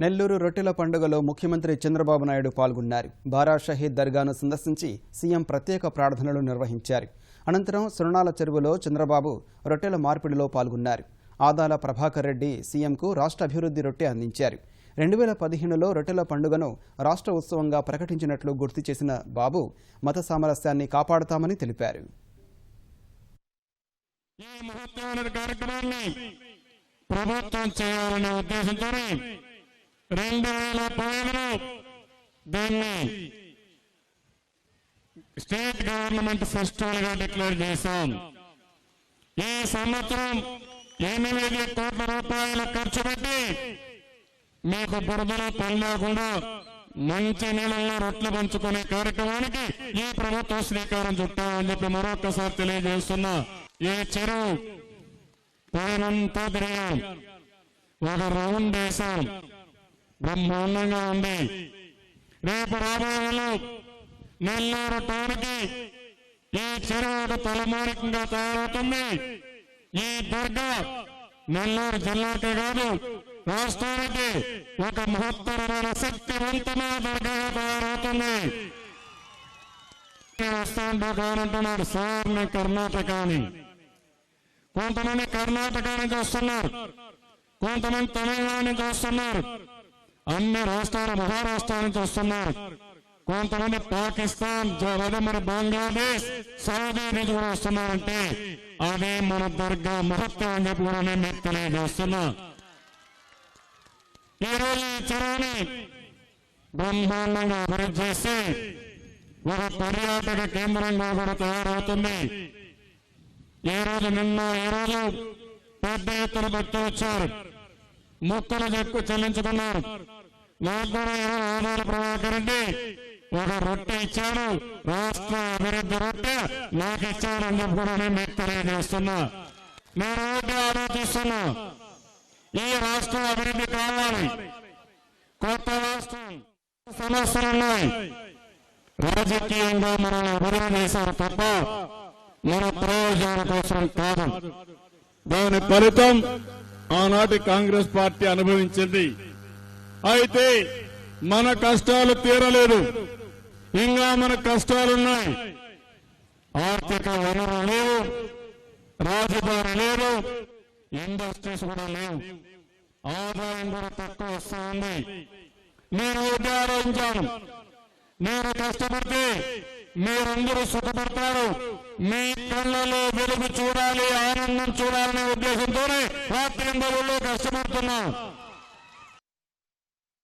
నెల్లూరు రొట్టెల పండుగలో ముఖ్యమంత్రి చంద్రబాబు నాయుడు పాల్గొన్నారు. బారా షహీద్ దర్గాను సందర్శించి సీఎం ప్రత్యేక ప్రార్థనలు నిర్వహించారు. అనంతరం సురణాల చెరువులో చంద్రబాబు రొట్టెల మార్పిడిలో పాల్గొన్నారు. ఆదాల ప్రభాకర్ రెడ్డి సీఎంకు రాష్ట్ర అభివృద్ధి రొట్టె అందించారు. 2015లో రొట్టెల పండుగను రాష్ట్ర ఉత్సవంగా ప్రకటించినట్లు గుర్తు చేసిన బాబు మత సామరస్యాన్ని కాపాడుతామని తెలిపారు. ప్రభుత్వం చేయాలనే ఉద్దేశంతోనే 2015లో దీన్ని స్టేట్ గవర్నమెంట్ ఫెస్టివల్ గా డిక్లేర్ చేశాం. ఈ సంవత్సరం 8 కోట్ల రూపాయలు ఖర్చు పెట్టి మీకు బురదలో పని లేకుండా మంచి నీళ్ళల్లో రొట్టెలు పంచుకునే కార్యక్రమానికి ఈ ప్రభుత్వం శ్రీకారం చుట్టామని చెప్పి మరొకసారి తెలియజేస్తున్నా. ఈ చెరువు పైనంతా తిరిగాం, ఒక రౌండ్ వేశాం, బ్రహ్మాండంగా ఉంది. రేపు రాబోయేలో నెల్లూరు టౌన్కి ఈ చెరువు ఒక తలమానికంగా తయారవుతుంది. ఈ దర్గా నెల్లూరు జిల్లాకే కాదు రాష్ట్రానికి ఒక మహత్తరమైన శక్తివంతమైన దర్గాగా తయారవుతుంది. వస్తానంటున్నాడు సార్ నేను కర్ణాటక అని. కొంతమంది కర్ణాటక నుంచి వస్తున్నారు, కొంతమంది తెలంగాణ నుంచి వస్తున్నారు, అన్ని రాష్ట్రాలు మహారాష్ట్ర నుంచి వస్తున్నారు, కొంతమంది పాకిస్తాన్ మరి బంగ్లాదేశ్ సౌదీ నుంచి కూడా వస్తున్నారంటే అదే మన దర్గా మహత్వం అని చెప్పి కూడా నేను తెలియజేస్తున్నా. ఈరోజు ఈ చెరువుని బ్రహ్మాండంగా అభివృద్ధి చేసి ఒక పర్యాటక కేంద్రంగా కూడా తయారవుతుంది. ఈరోజు పెద్ద ఎత్తున భక్తి వచ్చారు, మొక్కలు చెల్లించుకున్నారు. నాకు కూడా ఆదాల ప్రభాకర్ రెడ్డి ఒక రొట్టె ఇచ్చాడు, రాష్ట్ర అభివృద్ధి రొట్టె నాకు ఇచ్చాడని చెప్పి కూడా నేను తెలియజేస్తున్నా. నేను ఒకటి ఆలోచిస్తున్నా, ఈ రాష్ట్రం అభివృద్ధి కావాలి. కొత్త రాష్ట్రం సమస్యలు ఉన్నాయి, రాజకీయంగా మనం అభివృద్ధి చేశారు తప్ప మన ప్రయోజనాల కోసం కాదు. దాని ఫలితం ఆనాటి కాంగ్రెస్ పార్టీ అనుభవించింది. అయితే మన కష్టాలు తీరలేదు, ఇంకా మన కష్టాలున్నాయి. ఆర్థిక వనరులు లేవు, రాజధాని లేదు, ఇండస్ట్రీస్ కూడా లేవు, ఆదాయం కూడా తక్కువ వస్తూ ఉంది. నేను ఒకటి ఆలోచించాను, మీరు కష్టపడితే మీరందరూ సుఖపడతారు, మీ కళ్ళలో వెలుగు చూడాలి, ఆనందం చూడాలనే ఉద్దేశంతోనే రాత్రి కష్టపడుతున్నాం.